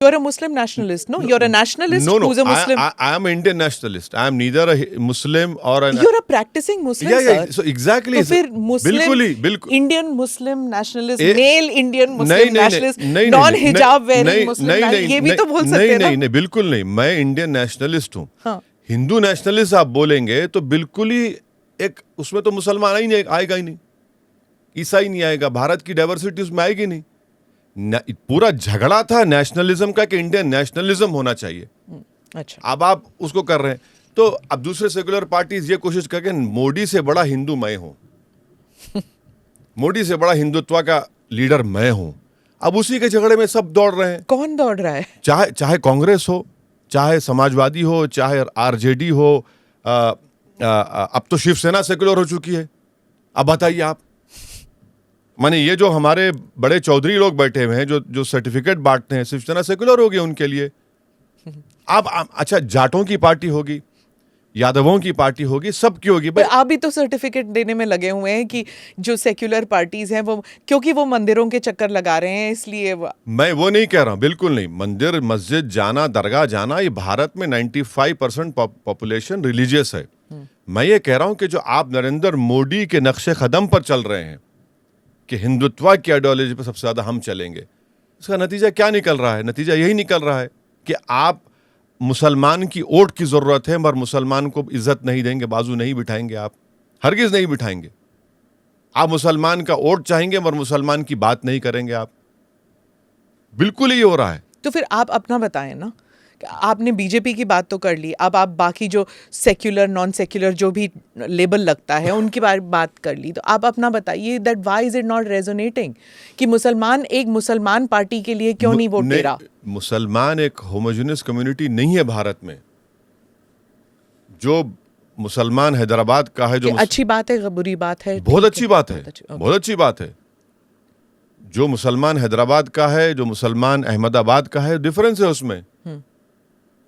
You're a Muslim nationalist, no? You're a nationalist No, who's a Muslim. I am Indian nationalist. I am neither a Muslim or an. You're a practicing Muslim, yeah, sir. so exactly. तो फिर मुस्लिम बिल्कुल Indian Muslim nationalist, mail Indian Muslim nationalist, नहीं non हिजाब wearing नहीं मुस्लिम, नहीं ये भी तो बोल सकते हैं ना? नहीं, बिल्कुल नहीं. मैं इंडियन नेशनलिस्ट हूँ. हाँ. हिंदू नेशनलिस्ट आप बोलेंगे तो बिल्कुल ही एक उसमें तो मुसलमान ही नहीं आएगा ही नहीं, ईसाई नहीं आएगा, भारत की डाइवर्सिटी उसमें आएगी नहीं. पूरा झगड़ा था नेशनलिज्म का कि इंडियन नेशनलिज्म होना चाहिए. अच्छा, अब आप उसको कर रहे हैं. तो अब दूसरे सेकुलर पार्टीज ये कोशिश करके मोदी से बड़ा हिंदू मैं हूं, मोदी से बड़ा हिंदुत्व का लीडर मैं हूं. अब उसी के झगड़े में सब दौड़ रहे हैं. कौन दौड़ रहा है? चाहे कांग्रेस हो, चाहे समाजवादी हो, चाहे आरजेडी हो. अब तो शिवसेना सेकुलर हो चुकी है. अब बताइए आप, माने ये जो हमारे बड़े चौधरी लोग बैठे हुए हैं जो सर्टिफिकेट बांटते हैं, शिवसेना सेकुलर हो गई उनके लिए. अब अच्छा, जाटों की पार्टी होगी, यादवों की पार्टी होगी, सबकी होगी. पर आप भी तो सर्टिफिकेट देने में लगे हुए हैं कि जो सेक्युलर पार्टीज हैं वो, क्योंकि वो मंदिरों के चक्कर लगा रहे हैं इसलिए मैं वो नहीं कह रहा हूं, बिल्कुल नहीं. मंदिर मस्जिद जाना, दरगाह जाना, ये भारत में 95% पॉपुलेशन रिलीजियस है. मैं ये कह रहा हूं कि जो आप नरेंद्र मोदी के नक्शे कदम पर चल रहे हैं कि हिंदुत्व की आइडियोलॉजी पर सबसे ज्यादा हम चलेंगे, इसका नतीजा क्या निकल रहा है? नतीजा यही निकल रहा है कि आप मुसलमान की वोट की जरूरत है, मगर मुसलमान को इज्जत नहीं देंगे, बाजू नहीं बिठाएंगे, आप हरगिज नहीं बिठाएंगे. आप मुसलमान का वोट चाहेंगे मगर मुसलमान की बात नहीं करेंगे आप. बिल्कुल ही हो रहा है. तो फिर आप अपना बताएं ना. आपने बीजेपी की बात तो कर ली, अब आप बाकी जो सेक्युलर नॉन सेक्युलर जो भी लेबल लगता है उनकी बात कर ली, तो आप अपना बताइए that why is it not resonating कि मुसलमान एक मुसलमान पार्टी के लिए क्यों नहीं वोट दे रहा? मुसलमान एक होमोजेनियस कम्युनिटी नहीं है भारत में. जो मुसलमान हैदराबाद का है, जो अच्छी बात है, बुरी बात है? बहुत अच्छी बात है, बहुत अच्छी बात है. जो मुसलमान हैदराबाद का है, जो मुसलमान अहमदाबाद का है, डिफरेंस है उसमें.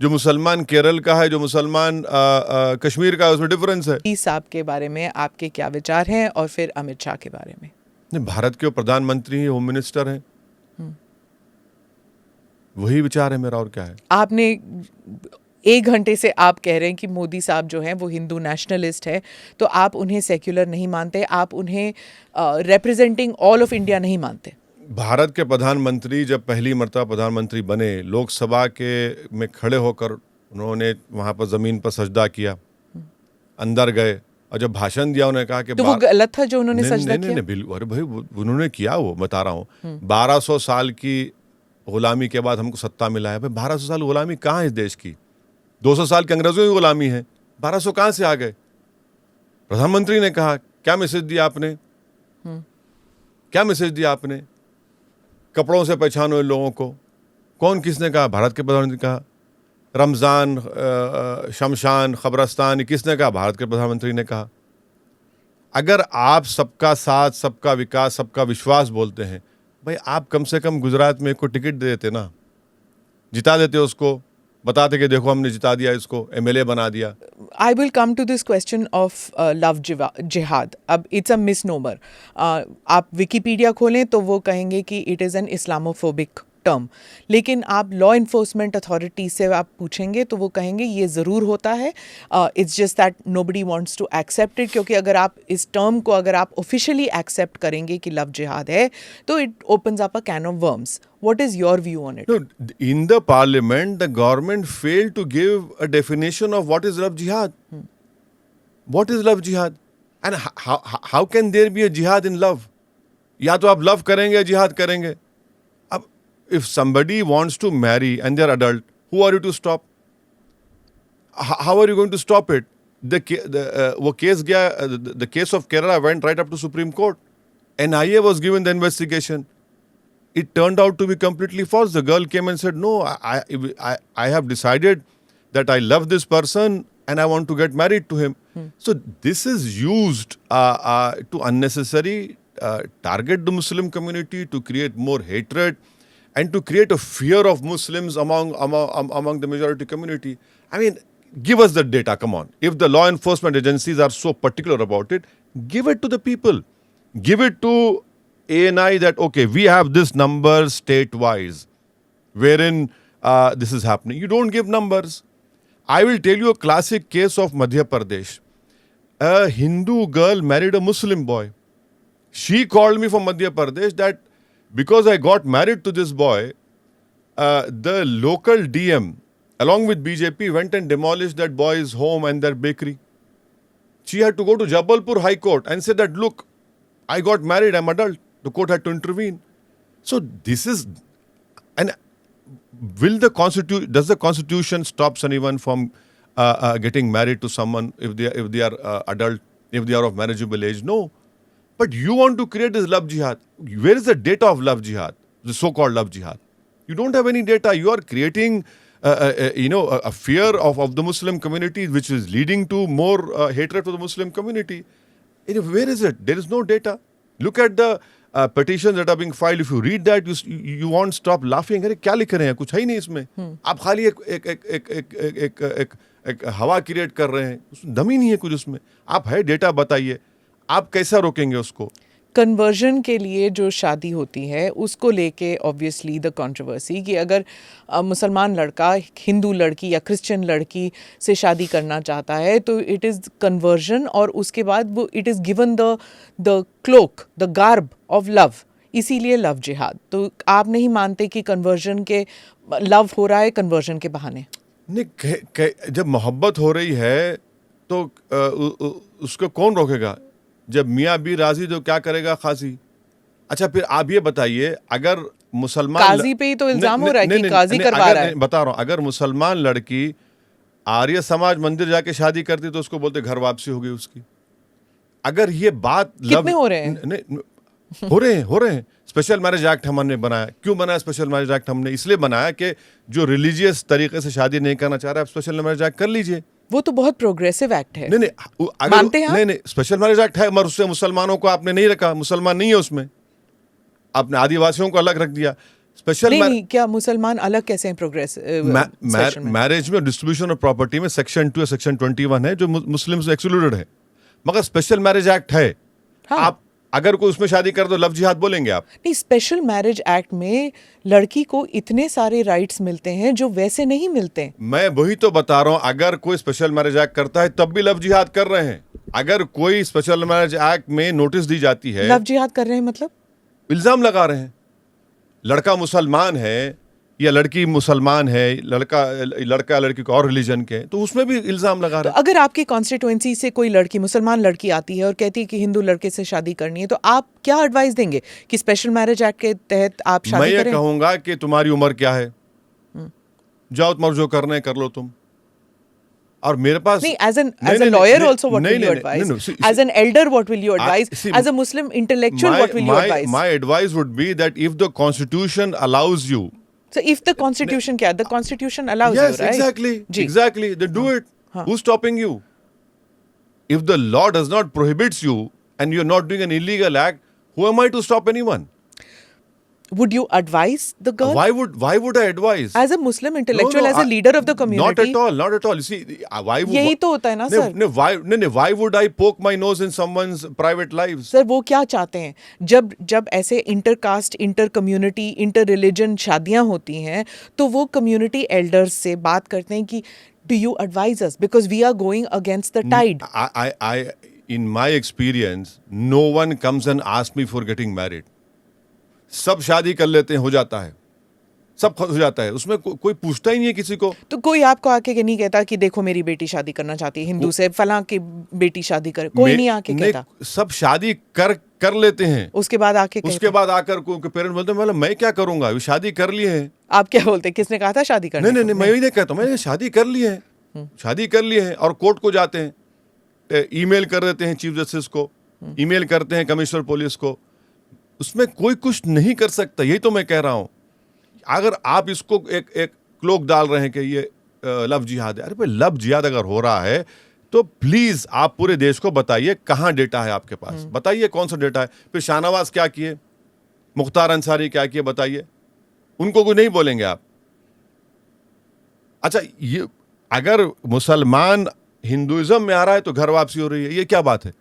जो मुसलमान केरल का है, जो मुसलमान कश्मीर का है, उसमें डिफरेंस है. इस साहब के बारे में आपके क्या विचार हैं, और फिर अमित शाह के बारे में? नहीं, भारत के प्रधानमंत्री हैं, होम मिनिस्टर हैं, वही विचार है मेरा, और क्या है. आपने 1 घंटे से आप कह रहे हैं कि मोदी साहब जो हैं वो हिंदू नेशनलिस्ट है, तो आप उन्हें सेक्युलर नहीं मानते, आप उन्हें रिप्रेजेंटिंग ऑल ऑफ इंडिया नहीं मानते? भारत के प्रधानमंत्री जब पहली मर्तबा प्रधानमंत्री बने, लोकसभा के में खड़े होकर उन्होंने वहां पर जमीन पर सजदा किया, अंदर गए, और जब भाषण दिया उन्होंने कहा कि तो वो गलत था जो उन्होंने सजदा किया? नहीं, बिल्कुल. अरे भाई, उन्होंने किया, वो बता रहा हूँ. 1200 साल की गुलामी के बाद हमको सत्ता मिला है. भाई 1200 साल गुलामी कहाँ है इस देश की? 200 साल के अंग्रेजों की गुलामी है, 1200 कहाँ से आ गए? प्रधानमंत्री ने कहा, क्या मैसेज दिया आपने? क्या मैसेज दिया आपने? कपड़ों से पहचानो इन लोगों को. कौन, किसने कहा? भारत के प्रधानमंत्री ने कहा. रमज़ान, शमशान, खबरस्तान, किसने कहा? भारत के प्रधानमंत्री ने कहा. अगर आप सबका साथ, सबका विकास, सबका विश्वास बोलते हैं, भाई आप कम से कम गुजरात में एक को टिकट दे देते ना, जिता देते उसको, बताते कि देखो हमने जिता दिया, इसको एमएलए बना दिया. I will come to this question of love jihad. अब it's a misnomer. आप विकीपीडिया खोलें तो वो कहेंगे कि it is an Islamophobic term. लेकिन आप लॉ इन्फोर्समेंट अथॉरिटी से आप पूछेंगे तो वो कहेंगे ये ज़रूर होता है. It's just that nobody wants to accept it, क्योंकि अगर आप इस टर्म को अगर आप ऑफिशियली एक्सेप्ट करेंगे कि लव जिहाद है तो it opens up a can of worms. What is your view on it? No, in the parliament, the government failed to give a definition of what is love jihad. What is love jihad? And how can there be a jihad in love? या तो आप love करेंगे या जिहाद करेंगे. अब if somebody wants to marry and they're adult, who are you to stop? How are you going to stop it? वो case गया, the case of Kerala went right up to Supreme Court. NIA was given the investigation. It turned out to be completely false. The girl came and said, no, I have decided that I love this person and I want to get married to him. So this is used to unnecessary target the Muslim community, to create more hatred and to create a fear of Muslims among the majority community. I mean, give us the data, come on. If the law enforcement agencies are so particular about it, give it to the people. Give it to ANI that, okay, we have this number state-wise, wherein this is happening. You don't give numbers. I will tell you a classic case of Madhya Pradesh. A Hindu girl married a Muslim boy. She called me from Madhya Pradesh that because I got married to this boy, the local DM, along with BJP, went and demolished that boy's home and their bakery. She had to go to Jabalpur High Court and say that, look, I got married, I'm adult. The court had to intervene. So this is, and does the Constitution stops anyone from getting married to someone if they are adult, if they are of marriageable age? No. But you want to create this love jihad. Where is the data of love jihad? The so-called love jihad. You don't have any data. You are creating, a fear of the Muslim community, which is leading to more hatred for the Muslim community. Where is it? There is no data. Look at the petitions that are being filed. If you read that, you won't stop laughing. अरे क्या लिख रहे हैं? कुछ है ही नहीं इसमें. आप खाली एक हवा क्रिएट कर रहे हैं. दम ही नहीं है कुछ उसमें. आप है डेटा बताइए. आप कैसा रोकेंगे उसको? कन्वर्जन के लिए जो शादी होती है उसको लेके ऑब्वियसली द कंट्रोवर्सी कि अगर मुसलमान लड़का हिंदू लड़की या क्रिश्चियन लड़की से शादी करना चाहता है तो इट इज़ कन्वर्जन और उसके बाद वो it is given the cloak the garb of love, इसीलिए लव जिहाद. तो आप नहीं मानते कि कन्वर्जन के लव हो रहा है कन्वर्जन के बहाने? नहीं, जब मोहब्बत हो रही है तो उसको कौन रोकेगा? जब मियाँ भी राजी तो क्या करेगा खासी? अच्छा फिर आप ये बताइए, अगर मुसलमान काजी पे ही तो इल्जाम हो रहा है कि काजी करवा रहा है. बता रहा हूँ, अगर मुसलमान लड़की आर्य समाज मंदिर जाके शादी करती तो उसको बोलते घर वापसी हो गई उसकी. अगर ये बात कितने हो रहे हैं? हो रहे हैं. स्पेशल मैरिज एक्ट हमने बनाया. क्यों बनाया स्पेशल मैरिज एक्ट? हमने इसलिए बनाया कि जो रिलीजियस तरीके से शादी नहीं करना चाह रहा है, आप स्पेशल मैरिज एक्ट कर लीजिए. वो तो बहुत प्रोग्रेसिव एक्ट है. नहीं, अगर मानते हैं? नहीं, स्पेशल मैरिज एक्ट है मगर उससे मुसलमानों को आपने नहीं रखा. मुसलमान नहीं है उसमें, आपने आदिवासियों को अलग रख दिया. स्पेशल नहीं, क्या मुसलमान अलग कैसे हैं प्रोग्रेसिव? मैरिज में डिस्ट्रीब्यूशन ऑफ प्रॉपर्टी में सेक्शन 2 या सेक्शन 21 है जो मुस्लिम्स एक्सक्लूडेड है, मगर स्पेशल मैरिज एक्ट है. हाँ. आप अगर कोई उसमें शादी कर दो लव जिहाद बोलेंगे आप? नहीं, स्पेशल मैरिज एक्ट में लड़की को इतने सारे राइट्स मिलते हैं जो वैसे नहीं मिलते. मैं वही तो बता रहा हूं, अगर कोई स्पेशल मैरिज एक्ट करता है तब भी लव जिहाद कर रहे हैं. अगर कोई स्पेशल मैरिज एक्ट में नोटिस दी जाती है, लव जिहाद कर रहे हैं मतलब इल्जाम लगा रहे हैं. लड़का मुसलमान है या लड़की मुसलमान है, लड़का लड़की को और रिलीजन के, तो उसमें भी इल्जाम लगा रहे हैं. तो अगर आपकी कॉन्स्टिट्यूएंसी से कोई लड़की मुसलमान लड़की आती है और कहती है कि हिंदू लड़के से शादी करनी है, तो आप क्या एडवाइस देंगे कि स्पेशल मैरिज एक्ट के तहत आप शादी करें? मैं ये कहूंगा कि तुम्हारी उम्र क्या है, जाओ तुम्हारा जो करना है कर लो तुम. और मेरे पास नहीं, as a lawyer also what will you advise? As an elder what will you advise? As a Muslim intellectual what will you advise? My advice would be that if the Constitution allows you. So if the Constitution the Constitution allows you, right? Yes, exactly. Then do it. Who's stopping you? If the law does not prohibits you and you're not doing an illegal act, who am I to stop anyone? Would you advise the girl? Why would I advise? As a Muslim intellectual, as a leader of the community? Not at all. You see, why would? यही तो होता है ना sir. Why would I poke my nose in someone's private lives? Sir वो क्या चाहते हैं? जब ऐसे intercaste, inter community, inter religion शादियां होती हैं तो वो कम्युनिटी एल्डर्स से बात करते हैं कि do you advise us because we are going against the tide. In my experience, no one comes and asks me for getting married. सब शादी कर लेते हैं, हो जाता है, सब हो जाता है, उसमें कोई पूछता ही नहीं है किसी को. तो कोई आपको आके नहीं कहता कि देखो मेरी बेटी शादी करना चाहती है हिंदू से, फलां की बेटी शादी करे, कोई नहीं आके कहता? सब शादी कर लेते हैं, उसके बाद आकर पेरेंट्स बोलते हैं मैं क्या करूंगा, शादी कर लिए हैं. आप क्या बोलते हैं, किसने कहा था शादी करने? नहीं, मैं यही नहीं कहता हूं, मैंने शादी कर ली है और कोर्ट को जाते हैं, ईमेल कर देते हैं चीफ जस्टिस को, ईमेल करते हैं कमिश्नर पुलिस को, उसमें कोई कुछ नहीं कर सकता. यही तो मैं कह रहा हूं. अगर आप इसको एक क्लोक डाल रहे हैं कि ये लव जिहाद है, अरे भाई लव जिहाद अगर हो रहा है तो प्लीज आप पूरे देश को बताइए कहां डेटा है आपके पास, बताइए कौन सा डेटा है. फिर शाहनवाज क्या किए, मुख्तार अंसारी क्या किए, बताइए. उनको कोई नहीं बोलेंगे आप. अच्छा, ये अगर मुसलमान हिंदुइज्म में आ रहा है तो घर वापसी हो रही है, ये क्या बात है?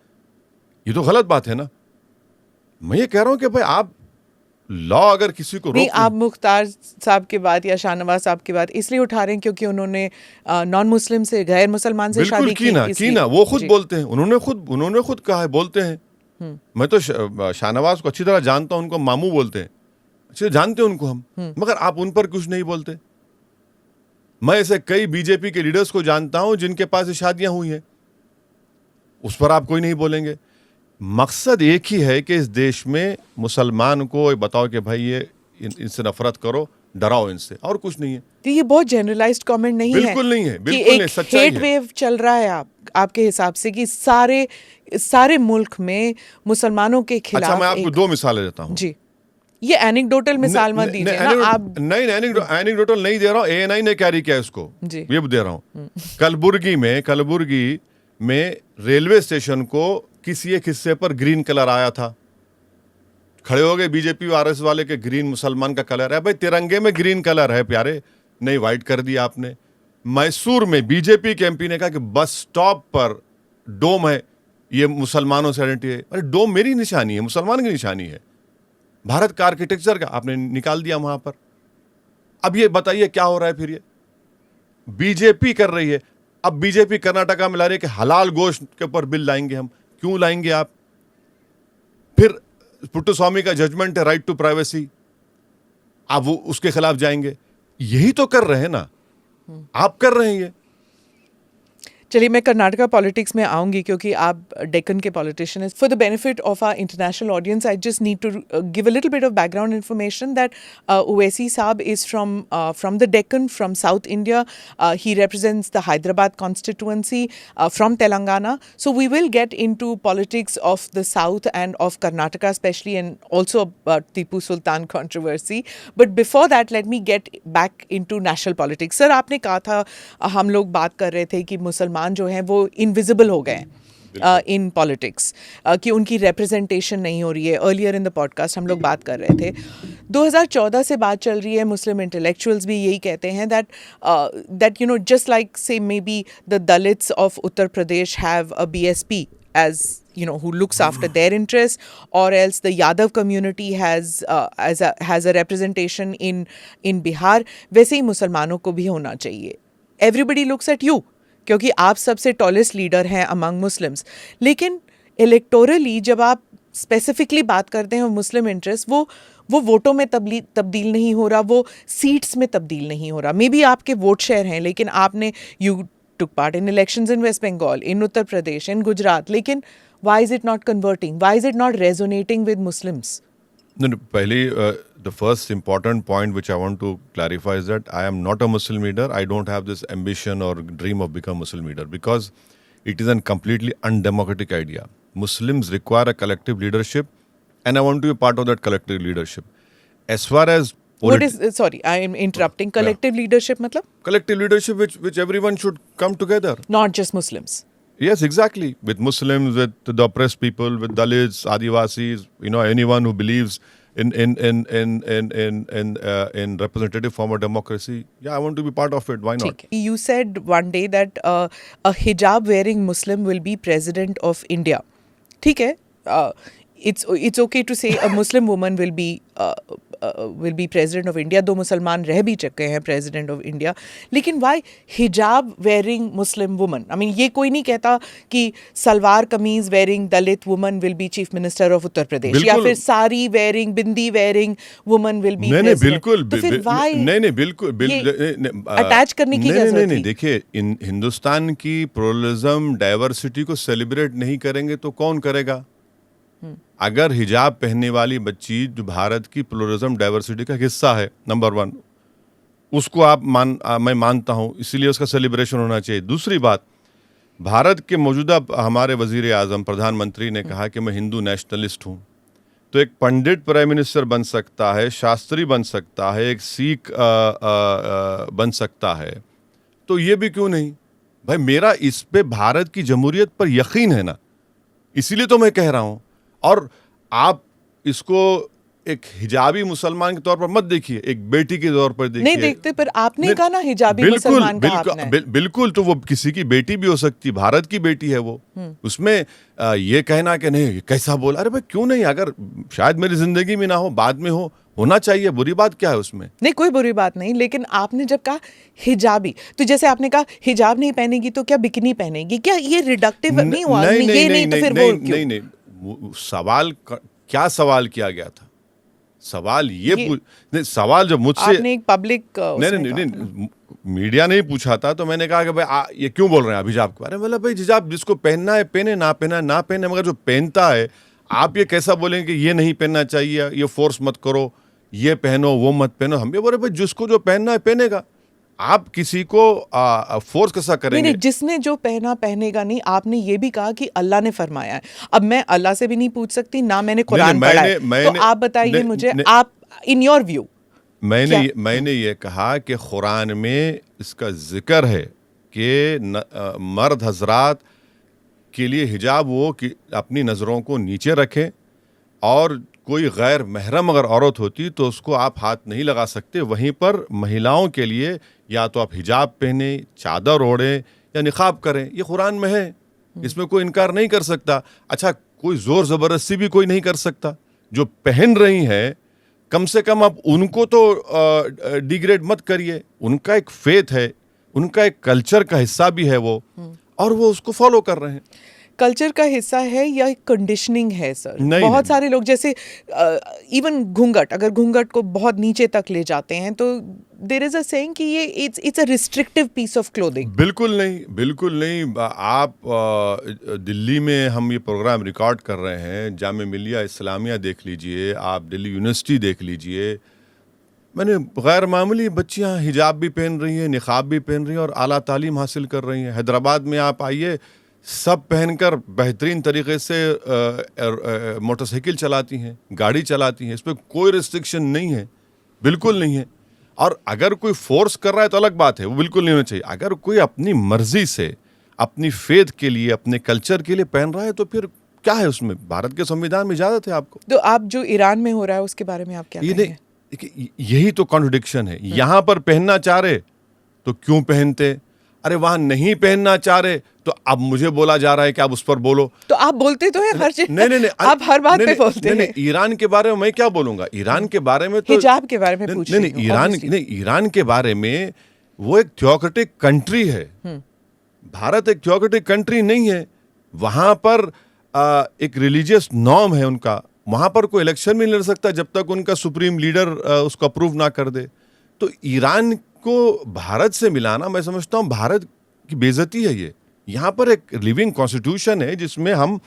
ये तो गलत बात है ना. मैं ये कह रहा हूं कि भाई आप लॉ अगर किसी को नहीं, रोक आप मुख्तार साहब की बात या शाहनवाज साहब की बात इसलिए उठा रहे हैं क्योंकि उन्होंने नॉन मुस्लिम से, गैर मुसलमान से बिल्कुल शादी की ना इसलिए। वो खुद जी। बोलते हैं, उन्होंने खुद कहा है, बोलते हैं। मैं तो शाहनवाज को अच्छी तरह जानता हूं, उनको मामू बोलते हैं, अच्छे से जानते हैं उनको हम, मगर आप उन पर कुछ नहीं बोलते। मैं ऐसे कई बीजेपी के लीडर्स को जानता हूं जिनके पास ये शादियां हुई हैं, उस पर आप कोई नहीं बोलेंगे। मकसद एक ही है कि इस देश में मुसलमान को बताओ कि भाई ये इनसे नफरत करो, डराओ इनसे, और कुछ नहीं है। तो ये बहुत जनरलाइज्ड कमेंट नहीं है, बिल्कुल नहीं है, कि बिल्कुल नहीं, एक सच्चाई हेट है। वेव चल रहा है आपके हिसाब से कि सारे मुल्क में मुसलमानों के अच्छा, खिलाफ मैं आपको दो मिसालें देता हूं। जी, ये एनेक्डोटल मिसाल मत दीजिए ना आप। नहीं, एनेक्डोटल नहीं दे रहा हूं, एएनआई ने कैरी किया इसको, जी। ये दे रहा हूं। कलबुर्गी में रेलवे स्टेशन को किसी एक हिस्से पर ग्रीन कलर आया था, खड़े हो गए बीजेपी आरएस वाले के, ग्रीन मुसलमान का कलर है। भाई तिरंगे में ग्रीन कलर है प्यारे, नहीं व्हाइट कर दिया आपने। मैसूर में बीजेपी के एमपी ने कहा कि बस स्टॉप पर डोम है, ये मुसलमानों से आइडेंटिटी है। अरे डोम मेरी निशानी है, मुसलमान की निशानी है, भारत का आर्किटेक्चर का आपने निकाल दिया वहां पर। अब ये बताइए क्या हो रहा है फिर? ये बीजेपी कर रही है। अब बीजेपी कर्नाटका में ला रही है कि हलाल गोश्त के ऊपर बिल लाएंगे हम। क्यों लाएंगे आप? फिर पुट्टुस्वामी का जजमेंट है, राइट टू प्राइवेसी, आप वो उसके खिलाफ जाएंगे। यही तो कर रहे हैं ना, आप कर रहे हैं ये। चलिए, मैं कर्नाटका पॉलिटिक्स में आऊंगी क्योंकि आप डेक्कन के पॉलिटिशियन हैं। For the benefit of our international audience, I just need to give a little bit of background information that Owaisi साहब is from the Deccan, from South India. He represents the Hyderabad constituency from Telangana. So we will get into politics of the South and of Karnataka especially, and also about Tipu Sultan controversy. But before that, let me get back into national politics. Sir, आपने कहा था, हम लोग बात कर रहे थे कि मुसलमान जो हैं वो इनविजिबल हो गए हैं इन पॉलिटिक्स, कि उनकी रिप्रेजेंटेशन नहीं हो रही है। अर्लियर इन द पॉडकास्ट हम लोग बात कर रहे थे, 2014 से बात चल रही है, मुस्लिम इंटेलेक्चुअल्स भी यही कहते हैं that you know just like say maybe the Dalits of Uttar Pradesh have a BSP as you know who looks after their interests, or else the Yadav community has a representation in Bihar, वैसे ही मुसलमानों को भी होना चाहिए। Everybody looks at you क्योंकि आप सबसे tallest leader हैं अमंग मुस्लिम्स। लेकिन इलेक्टोरली जब आप स्पेसिफिकली बात करते हैं मुस्लिम इंटरेस्ट, वो वोटों में तब्दील नहीं हो रहा, वो सीट्स में तब्दील नहीं हो रहा। मे बी आपके वोट शेयर हैं, लेकिन आपने you took part in elections in West Bengal, in Uttar Pradesh, in Gujarat. लेकिन why is it not converting? Why is it not resonating with Muslims? No, pehli, the first important point which I want to clarify is that I am not a Muslim leader. I don't have this ambition or dream of becoming a Muslim leader because it is a completely undemocratic idea. Muslims require a collective leadership, and I want to be part of that collective leadership. As far as What is, sorry, I am interrupting. Collective leadership matlab? Collective leadership which everyone should come together. Not just Muslims. Yes, exactly. With Muslims, with the oppressed people, with Dalits, Adivasis, anyone who believes in representative form of democracy. Yeah, I want to be part of it. Why not? You said one day that a hijab wearing Muslim will be president of India. ठीक है, it's okay to say a Muslim woman will be president of India. दो मुसलमान रह भी चुके हैं president of India. लेकिन why hijab wearing Muslim woman? I mean, ये कोई नहीं कहता कि salwar kameez wearing Dalit woman will be chief minister of Uttar Pradesh, या फिर sari wearing, bindi wearing woman will be president. बिल्कुल, तो फिर why नहीं बिल्कुल अटैच करने की क्या जरूरत नहीं। देखिए, हिंदुस्तान की प्लुरलिज्म, डाइवर्सिटी को सेलिब्रेट नहीं करेंगे तो कौन करेगा? अगर हिजाब पहनने वाली बच्ची जो भारत की प्लुरलिज्म डाइवर्सिटी का हिस्सा है, नंबर 1, उसको मैं मानता हूं, इसीलिए उसका सेलिब्रेशन होना चाहिए। दूसरी बात, भारत के मौजूदा हमारे वजीर आजम, प्रधानमंत्री ने कहा कि मैं हिंदू नेशनलिस्ट हूं। तो एक पंडित प्राइम मिनिस्टर बन सकता है, शास्त्री बन सकता है, एक सिख बन सकता है, तो ये भी क्यों नहीं? भाई, मेरा इस पे भारत की जमहूरियत पर यकीन है ना, इसीलिए तो मैं कह रहा हूं। और आप इसको एक हिजाबी मुसलमान के तौर पर मत देखिए, एक बेटी के तौर पर देखिए। नहीं देखते, पर आपने कहा ना हिजाबी मुसलमान कहा आपने। बिल्कुल, तो वो किसी की बेटी भी हो सकती, भारत की बेटी है वो। उसमें ये कहना कि नहीं कैसा बोला, अरे भाई क्यों नहीं, अगर शायद मेरी जिंदगी में ना हो, बाद में हो, होना चाहिए, बुरी बात क्या है उसमें? नहीं, कोई बुरी बात नहीं, लेकिन आपने जब कहा हिजाबी, तो जैसे आपने कहा हिजाब नहीं पहनेगी तो क्या बिकिनी पहनेगी, क्या ये रिडक्टिव नहीं हुआ? नहीं तो फिर वो क्यों? नहीं, सवाल क्या सवाल किया गया था? सवाल ये नहीं, सवाल जब मुझसे आपने एक पब्लिक नहीं, मीडिया ने ही पूछा था, तो मैंने कहा कि भाई ये क्यों बोल रहे हैं हिजाब के बारे में? मतलब भाई हिजाब जिसको पहनना है पहने, ना पहना ना पहने, मगर जो पहनता है, आप ये कैसा बोलेंगे कि ये नहीं पहनना चाहिए, ये फोर्स मत करो, ये पहनो वो मत पहनो? हम ये बोले भाई जिसको जो पहनना है पहनेगा, आप किसी को फोर्स कैसा करेंगे? नहीं, जिसने जो पहना पहनेगा नहीं। आपने ये भी कहा कि अल्लाह ने फरमाया है। अब मैं अल्लाह से भी नहीं पूछ सकती, ना मैंने कुरान पढ़ा है, तो आप बताइए मुझे, आप इन योर व्यू। मैंने ये कहा कि कुरान में इसका जिक्र है कि मर्द हजरात के लिए हिजाब वो कि अपनी नज़रों को नीचे रखें, और कोई गैर महरम अगर औरत होती तो उसको आप हाथ नहीं लगा सकते। वहीं पर महिलाओं के लिए या तो आप हिजाब पहने, चादर ओढ़े या निकाब करें, ये कुरान में है, इसमें कोई इनकार नहीं कर सकता। अच्छा, कोई जोर ज़बरदस्ती भी कोई नहीं कर सकता। जो पहन रही हैं, कम से कम आप उनको तो डिग्रेड मत करिए। उनका एक फेथ है, उनका एक कल्चर का हिस्सा भी है वो, और वो उसको फॉलो कर रहे हैं। कल्चर का हिस्सा है या कंडीशनिंग है सर? बहुत नहीं। सारे लोग जैसे इवन घूंघट, अगर घूंघट को बहुत नीचे तक ले जाते हैं तो देयर इज अ सेइंग कि ये it's a restrictive piece of clothing. बिल्कुल नहीं। आप दिल्ली में हम ये प्रोग्राम रिकॉर्ड कर रहे हैं, जामिया मिलिया इस्लामिया देख लीजिए, आप दिल्ली यूनिवर्सिटी देख लीजिए, मैंने गैर मामूली बच्चियां हिजाब भी पहन रही हैं, निकाब भी पहन रही हैं और आला तालीम हासिल कर रही हैं। हैदराबाद में आप आइए, सब पहनकर बेहतरीन तरीके से मोटरसाइकिल चलाती हैं, गाड़ी चलाती हैं, इस पर कोई रिस्ट्रिक्शन नहीं है, बिल्कुल नहीं है। और अगर कोई फोर्स कर रहा है तो अलग बात है, वो बिल्कुल नहीं होना चाहिए। अगर कोई अपनी मर्जी से, अपनी फेथ के लिए, अपने कल्चर के लिए पहन रहा है तो फिर क्या है उसमें? भारत के संविधान में इजाजत है आपको। तो आप जो ईरान में हो रहा है उसके बारे में आप क्या कहेंगे? यही तो कॉन्ट्रडिक्शन है। यहाँ पर पहनना चाह रहे तो क्यों पहनते, अरे वहां नहीं पहनना चाह रहे तो अब मुझे बोला जा रहा है कि आप उस पर बोलो। तो आप बोलते तो है हर चीज। नहीं, आप हर बात पे बोलते हैं। ईरान के बारे में मैं क्या बोलूंगा? ईरान के बारे में तो हिजाब के बारे में पूछ रही हूं। ईरान के बारे में वो एक थियोक्रेटिक कंट्री है, भारत एक थियोक्रेटिक कंट्री नहीं है। वहां पर एक रिलीजियस नॉर्म है उनका, वहां पर कोई इलेक्शन भी नहीं लड़ सकता जब तक उनका सुप्रीम लीडर उसको अप्रूव ना कर दे। तो ईरान को भारत से मिलाना, मैं समझता हूं भारत की बेइज्जती है ये। यहाँ पर एक लिविंग कॉन्स्टिट्यूशन है जिसमें हम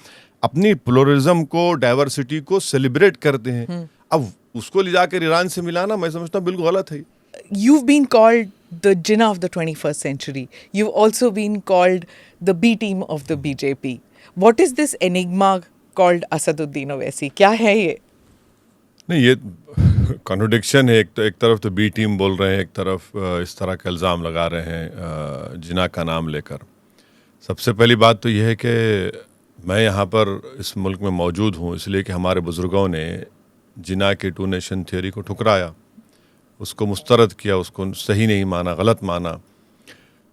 अपनी प्लुरलिज्म को, डाइवर्सिटी को सेलिब्रेट करते हैं। अब उसको ले जाकर ईरान से मिलाना, मैं समझता हूं बिल्कुल गलत है। You've been called the Jinnah of the 21st century. You've also been called the B team of the BJP. What is this enigma called Asaduddin Owaisi? क्या है ये? नहीं, ये कॉन्ट्रडिक्शन है। एक तरफ तो बी टीम बोल रहे हैं, एक तरफ इस तरह का इल्ज़ाम लगा रहे हैं जिन्ना का नाम लेकर। सबसे पहली बात तो यह है कि मैं यहाँ पर इस मुल्क में मौजूद हूँ इसलिए कि हमारे बुज़ुर्गों ने जिन्ना के 2 नेशन थियोरी को ठुकराया, उसको मुस्तरद किया, उसको सही नहीं माना, गलत माना।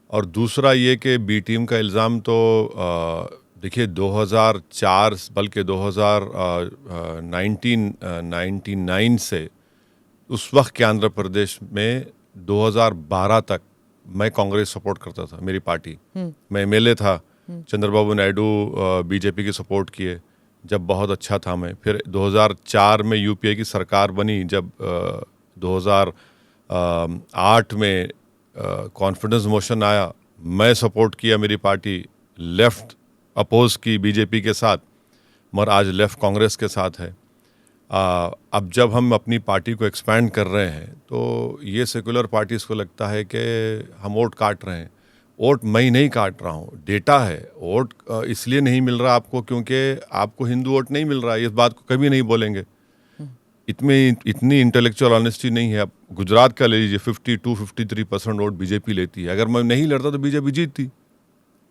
और दूसरा ये कि बी टीम का इल्ज़ाम तो देखिए 2004 बल्कि 1999 से उस वक्त के आंध्र प्रदेश में 2012 तक मैं कांग्रेस सपोर्ट करता था, मेरी पार्टी। मैं एमएलए था, चंद्रबाबू नायडू बीजेपी की सपोर्ट किए जब बहुत अच्छा था मैं। फिर 2004 में यूपीए की सरकार बनी, जब 2008 में कॉन्फिडेंस मोशन आया, मैं सपोर्ट किया, मेरी पार्टी लेफ्ट अपोज की बीजेपी के साथ, मगर आज लेफ्ट कांग्रेस के साथ है। अब जब हम अपनी पार्टी को एक्सपैंड कर रहे हैं तो ये सेकुलर पार्टीज़ को लगता है कि हम वोट काट रहे हैं। वोट मैं नहीं काट रहा हूँ, डेटा है। वोट इसलिए नहीं मिल रहा आपको क्योंकि आपको हिंदू वोट नहीं मिल रहा है, इस बात को कभी नहीं बोलेंगे। इतनी इंटेलेक्चुअल ऑनेस्टी नहीं है। अब गुजरात का ले लीजिए, 52-53% वोट बीजेपी लेती है। अगर मैं नहीं लड़ता तो बीजेपी जीतती।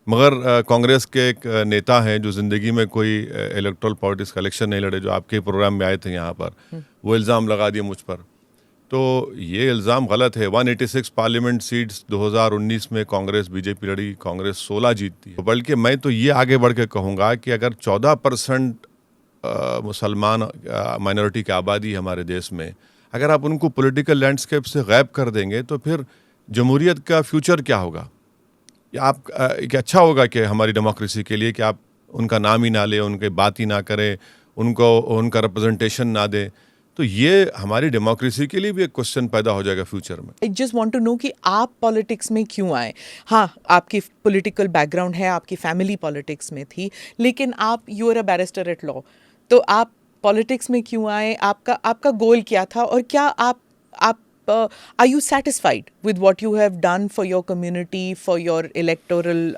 मगर कांग्रेस के एक नेता हैं जो ज़िंदगी में कोई इलेक्टोरल पॉलिटिक्स का इलेक्शन नहीं लड़े, जो आपके प्रोग्राम में आए थे यहाँ पर, वो इल्ज़ाम लगा दिए मुझ पर। तो ये इल्ज़ाम गलत है। 186 पार्लियामेंट सीट्स 2019 में कांग्रेस बीजेपी लड़ी, कांग्रेस 16 जीतती है। बल्कि मैं तो ये आगे बढ़ के कहूँगा कि अगर 14% मुसलमान माइनॉरिटी की आबादी हमारे देश में, अगर आप उनको पॉलिटिकल लैंडस्केप से गायब कर देंगे तो फिर जमहूरियत का फ्यूचर क्या होगा? या आप क्या अच्छा होगा कि हमारी डेमोक्रेसी के लिए कि आप उनका नाम ही ना लें, उनकी बात ही ना करें, उनको उनका रिप्रेजेंटेशन ना दें? तो ये हमारी डेमोक्रेसी के लिए भी एक क्वेश्चन पैदा हो जाएगा फ्यूचर में। I just want to know कि आप पॉलिटिक्स में क्यों आए? हाँ, आपकी पॉलिटिकल बैकग्राउंड है, आपकी फैमिली पॉलिटिक्स में थी, लेकिन आप you are a barrister at law, तो आप पॉलिटिक्स में क्यों आए? आपका गोल क्या था? और क्या आप are you satisfied with what you have done for your community, for your electoral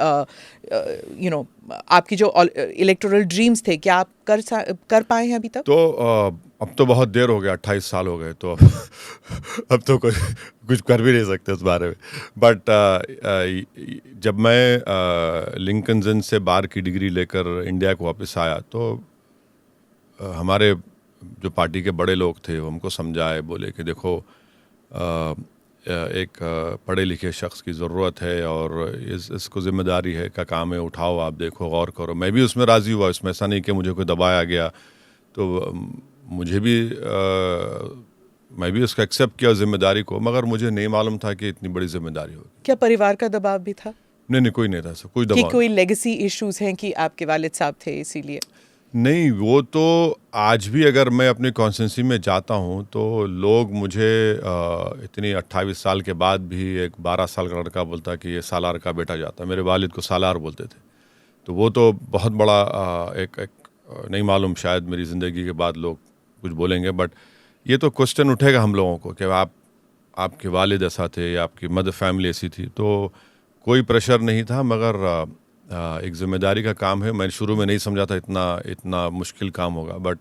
आपकी जो electoral dreams थे, क्या आप कर पाए हैं अभी तक? तो अब तो बहुत देर हो गया, 28 साल हो गए, तो अब तो कुछ कर भी नहीं सकते उस बारे में। बट जब मैं लिंकन इन्न से बार की डिग्री लेकर इंडिया को वापस आया तो हमारे जो पार्टी के बड़े लोग थे वो हमको समझाए, बोले कि देखो एक पढ़े लिखे शख्स की ज़रूरत है और इसको ज़िम्मेदारी है का काम है, उठाओ, आप देखो, गौर करो। मैं भी उसमें राज़ी हुआ, इसमें ऐसा नहीं कि मुझे कोई दबाया गया, तो मुझे भी मैं भी उसका एक्सेप्ट किया ज़िम्मेदारी को, मगर मुझे नहीं मालूम था कि इतनी बड़ी ज़िम्मेदारी होगी। क्या परिवार का दबाव भी था? नहीं, कोई नहीं था सर, कोई दबाव। कोई लेगेसी इश्यूज हैं कि आपके वालिद साहब थे इसीलिए? नहीं, वो तो आज भी अगर मैं अपनी कॉन्स्टिट्यूंसी में जाता हूँ तो लोग मुझे इतनी 28 साल के बाद भी एक 12 साल का लड़का बोलता कि ये सालार का बेटा जाता। मेरे वालिद को सालार बोलते थे। तो वो तो बहुत बड़ा एक नहीं मालूम, शायद मेरी ज़िंदगी के बाद लोग कुछ बोलेंगे, बट ये तो क्वेश्चन उठेगा हम लोगों को कि आपके वालिद ऐसा थे या आपकी मदर फैमिली ऐसी थी। तो कोई प्रेशर नहीं था, मगर एक ज़िम्मेदारी का काम है। मैं शुरू में नहीं समझा था इतना मुश्किल काम होगा, बट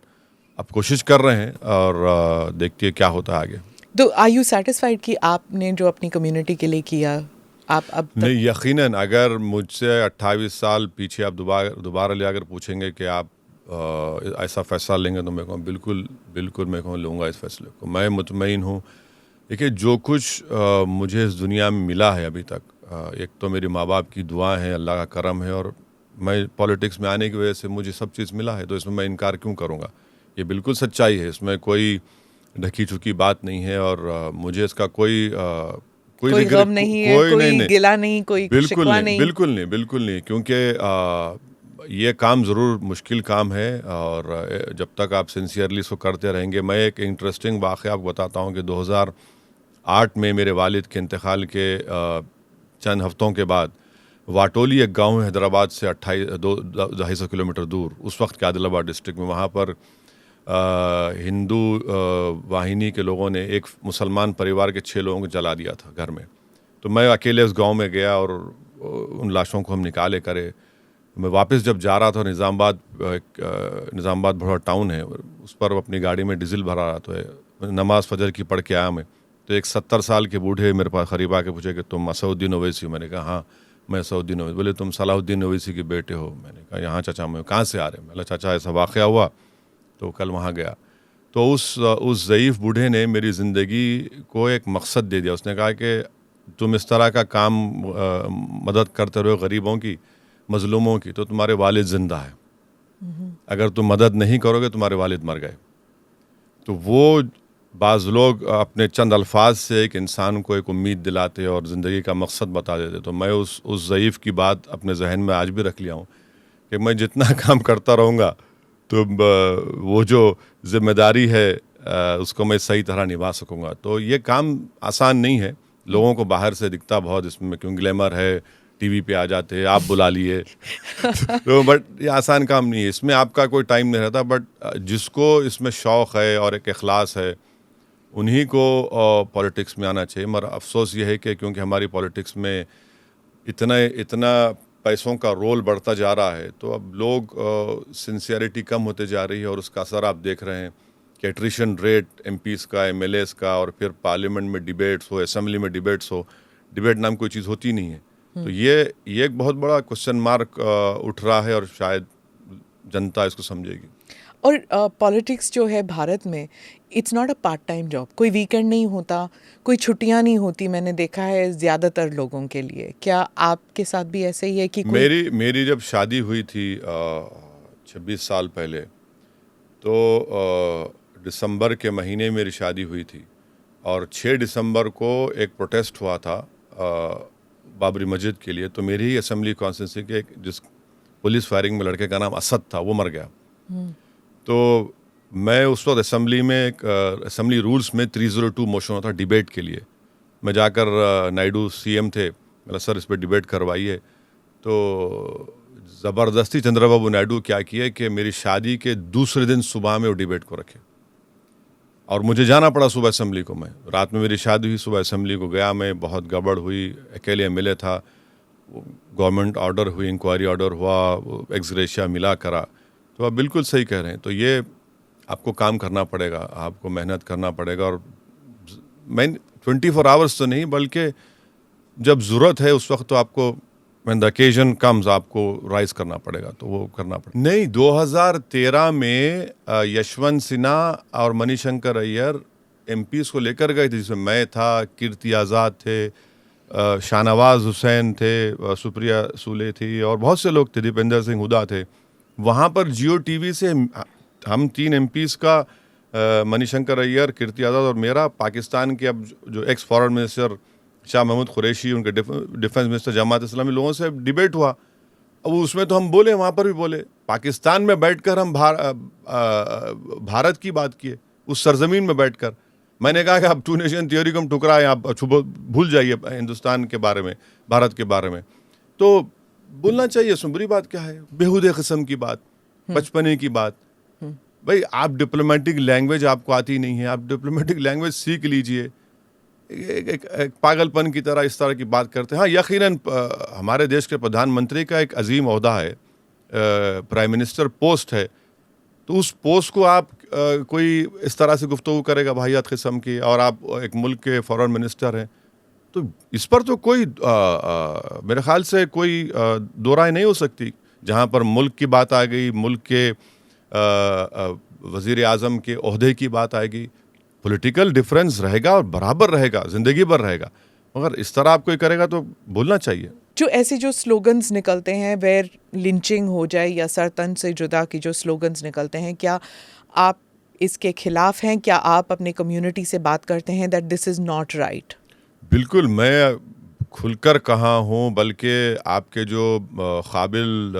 अब कोशिश कर रहे हैं और देखते हैं क्या होता है आगे। तो आर यू सेटिस्फाइड कि आपने जो अपनी कम्युनिटी के लिए किया, आप अब तक? नहीं, यकीनन अगर मुझसे 28 साल पीछे आप दोबारा ले अगर पूछेंगे कि आप ऐसा फ़ैसला लेंगे तो मैं कहूँ बिल्कुल मैं कहूँ लूँगा इस फैसले को। मैं मुतमईन हूँ। देखिए, जो कुछ मुझे इस दुनिया में मिला है अभी तक, एक तो मेरे माँ बाप की दुआ है, अल्लाह का करम है, और मैं पॉलिटिक्स में आने की वजह से मुझे सब चीज़ मिला है, तो इसमें मैं इनकार क्यों करूँगा? ये बिल्कुल सच्चाई है, इसमें कोई ढकी छुकी बात नहीं है, और मुझे इसका कोई गम नहीं है, कोई गिला नहीं, कोई शिकवा नहीं। बिल्कुल नहीं, क्योंकि ये काम ज़रूर मुश्किल काम है, और जब तक आप सिंसियरली इसको करते रहेंगे। मैं एक इंटरेस्टिंग वाक़या आपको बताता हूँ कि 2008 में मेरे वालिद के इंतकाल के चंद हफ्तों के बाद वाटोली एक गांव है हैदराबाद से 250 किलोमीटर दूर, उस वक्त के आदिलाबाद डिस्ट्रिक्ट में। वहाँ पर हिंदू वाहिनी के लोगों ने एक मुसलमान परिवार के 6 लोगों को जला दिया था घर में। तो मैं अकेले उस गांव में गया और उन लाशों को हम निकाले करे। मैं वापस जब जा रहा था, निज़ामाबाद बड़ा टाउन है, उस पर अपनी गाड़ी में डीजल भरा रहा, तो नमाज फजर की पढ़ के आया मैं। तो एक 70 साल के बूढ़े मेरे पास करीब आके पूछे कि तुम असउद्दीन ओवैसी हो? मैंने कहा हाँ, मैं असउद्दीन ओवैसी। बोले तुम सलाहुद्दीन ओवैसी के बेटे हो? मैंने कहा यहाँ चाचा, मैं कहाँ से आ रहे? मैंने चाचा ऐसा वाक़या हुआ, तो कल वहाँ गया। तो उस ज़ईफ़ बूढ़े ने मेरी ज़िंदगी को एक मकसद दे दिया। उसने कहा कि तुम इस तरह का काम मदद करते रहो गरीबों की, मज़लूमों की, तो तुम्हारे वालिद ज़िंदा है। अगर तुम मदद नहीं करोगे तुम्हारे वालिद मर गए। तो वो बाज़ लोग अपने चंद अल्फाज से एक इंसान को एक उम्मीद दिलाते और ज़िंदगी का मकसद बता देते। तो मैं उस ज़ईफ़ की बात अपने जहन में आज भी रख लिया हूँ कि मैं जितना काम करता रहूँगा तो वो जो ज़िम्मेदारी है उसको मैं सही तरह निभा सकूँगा। तो ये काम आसान नहीं है। लोगों को बाहर से दिखता बहुत इसमें क्यों ग्लैमर है, टीवी पे आ जाते हैं, आप बुला लिए तो बट ये आसान काम नहीं है। इसमें आपका कोई टाइम नहीं रहता, बट जिसको इसमें शौक़ है और एक इखलास है उन्हीं को पॉलिटिक्स में आना चाहिए। मगर अफसोस ये है कि क्योंकि हमारी पॉलिटिक्स में इतना पैसों का रोल बढ़ता जा रहा है, तो अब लोग सिंसियरिटी कम होते जा रही है, और उसका असर आप देख रहे हैं कि एट्रिशन रेट MPs का, MLAs का, और फिर पार्लियामेंट में डिबेट्स हो, असेंबली में डिबेट्स हो। डिबेट नाम कोई चीज़ होती नहीं है। तो ये एक बहुत बड़ा क्वेश्चन मार्क उठ रहा है और शायद जनता इसको समझेगी। और पॉलिटिक्स जो है भारत में, it's not a part time job. कोई वीकेंड नहीं होता, कोई छुट्टियां नहीं होती, मैंने देखा है ज़्यादातर लोगों के लिए। क्या आपके साथ भी ऐसे ही है कि मेरी जब शादी हुई थी 26 साल पहले, तो दिसंबर के महीने मेरी शादी हुई थी और 6 दिसंबर को एक प्रोटेस्ट हुआ था बाबरी मस्जिद के लिए। तो मेरी ही असेंबली कॉन्स्टिट्यूंसी के जिस पुलिस फायरिंग में लड़के का नाम असद था, वो मर गया। तो मैं उस वक्त असेंबली में असेंबली रूल्स में 302 मोशन होता डिबेट के लिए। मैं जाकर नायडू सीएम थे, मेरा सर इस पर डिबेट करवाइए। तो ज़बरदस्ती चंद्रबाबू नायडू क्या किए कि मेरी शादी के दूसरे दिन सुबह में वो डिबेट को रखे और मुझे जाना पड़ा सुबह असेंबली को। मैं रात में मेरी शादी हुई, सुबह असेंबली को गया मैं, बहुत गड़बड़ हुई, अकेले एमएलए था, गवर्नमेंट ऑर्डर हुई, इंक्वायरी ऑर्डर हुआ, एक्स ग्रेशिया मिला करा। तो आप बिल्कुल सही कह रहे हैं। तो ये आपको काम करना पड़ेगा, आपको मेहनत करना पड़ेगा। और मैं 24 आवर्स तो नहीं, बल्कि जब ज़रूरत है उस वक्त तो आपको when the occasion comes आपको राइज करना पड़ेगा, तो वो करना पड़ेगा। नहीं, 2013 में यशवंत सिन्हा और मणिशंकर अय्यर एमपीज़ को लेकर गए थे, जिसमें मैं था, कीर्ति आज़ाद थे, शाहनवाज हुसैन थे, सुप्रिया सूले थी और बहुत से लोग थे, दीपेंद्र सिंह हुडा थे। वहाँ पर जियो टीवी से हम 3 एमपीज़ का, मणिशंकर अय्यर, कीर्ति आज़ाद और मेरा, पाकिस्तान के अब जो ex foreign minister Shah Mahmood Qureshi, उनके डिफेंस मिनिस्टर जमात इस्लामी, लोगों से डिबेट हुआ। अब उसमें तो हम बोले, वहाँ पर भी बोले, पाकिस्तान में बैठकर हम भारत की बात किए, उस सरजमीन में बैठकर। मैंने कहा कि अब 2 नेशन थ्योरी को हम ठुकराएं, आप भूल जाइए हिंदुस्तान के बारे में, भारत के बारे में। तो बोलना चाहिए, उसमें बुरी बात क्या है? बेहुदे किस्म की बात, बचपने की बात। भाई, आप डिप्लोमेटिक लैंग्वेज आपको आती नहीं है, आप डिप्लोमेटिक लैंग्वेज सीख लीजिए। एक पागलपन की तरह इस तरह की बात करते हैं। हाँ, यकीनन हमारे देश के प्रधानमंत्री का एक अजीम ओहदा है, प्राइम मिनिस्टर पोस्ट है, तो उस पोस्ट को आप कोई इस तरह से गुफ्तगू करेगा वाहियात किस्म की, और आप एक मुल्क के फॉरेन मिनिस्टर हैं, तो इस पर तो कोई मेरे ख्याल से कोई दो राय नहीं हो सकती। जहाँ पर मुल्क की बात आ गई, मुल्क के वज़ीर आज़म के ओहदे की बात आएगी, पॉलिटिकल डिफरेंस रहेगा और बराबर रहेगा, ज़िंदगी भर रहेगा। मगर इस तरह आप कोई करेगा तो बोलना चाहिए। जो ऐसे जो स्लोगन्स निकलते हैं, वेयर लिंचिंग हो जाए या सर तन से जुदा की जो स्लोगन्स निकलते हैं, क्या आप इसके खिलाफ हैं? क्या आप अपने कम्युनिटी से बात करते हैं that this is not right? बिल्कुल, मैं खुलकर कहा हूँ, बल्कि आपके जो काबिल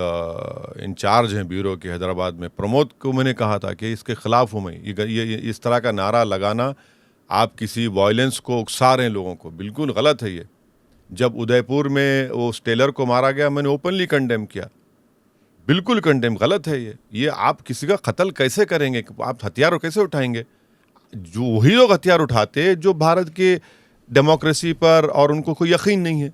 इंचार्ज हैं ब्यूरो के हैदराबाद में, प्रमोद को मैंने कहा था कि इसके ख़िलाफ़ हूँ मैं। ये इस तरह का नारा लगाना, आप किसी वायलेंस को उकसा रहे हैं लोगों को, बिल्कुल गलत है ये। जब उदयपुर में वो उस टेलर को मारा गया, मैंने ओपनली कंडेम किया, बिल्कुल कंडेम, गलत है ये। आप किसी का कत्ल कैसे करेंगे? आप हथियार कैसे उठाएंगे? जो वही लोग हथियार उठाते जो भारत के डेमोक्रेसी पर और उनको कोई यकीन नहीं है,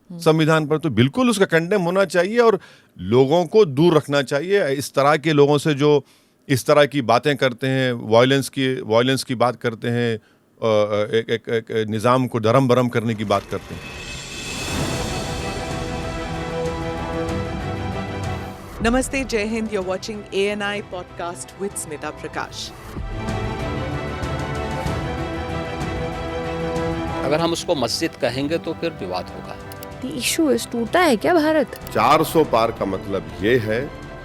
संविधान पर, तो बिल्कुल उसका कंडेम होना चाहिए और लोगों को दूर रखना चाहिए इस तरह के लोगों से जो इस तरह की बातें करते हैं, वायलेंस की बात करते हैं, एक निज़ाम को दरम बरम करने की बात करते हैं। नमस्ते, जय हिंद। You are watching ANI podcast with Smita Prakash. अगर हम उसको मस्जिद कहेंगे तो फिर विवाद होगा। इशू इस टूटा है क्या भारत? 400 पार का मतलब ये है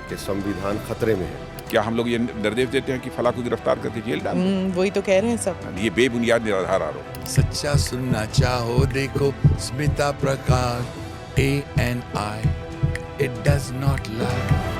कि संविधान खतरे में है। क्या हम लोग ये निर्देश देते हैं कि फला को गिरफ्तार करके जेल डाल दो? वही तो कह रहे हैं सब। ये बेबुनियाद निराधार आरोप। सच्चा सुनना चाहो देखो स्मिता प्रकाश ANI, it does not lie।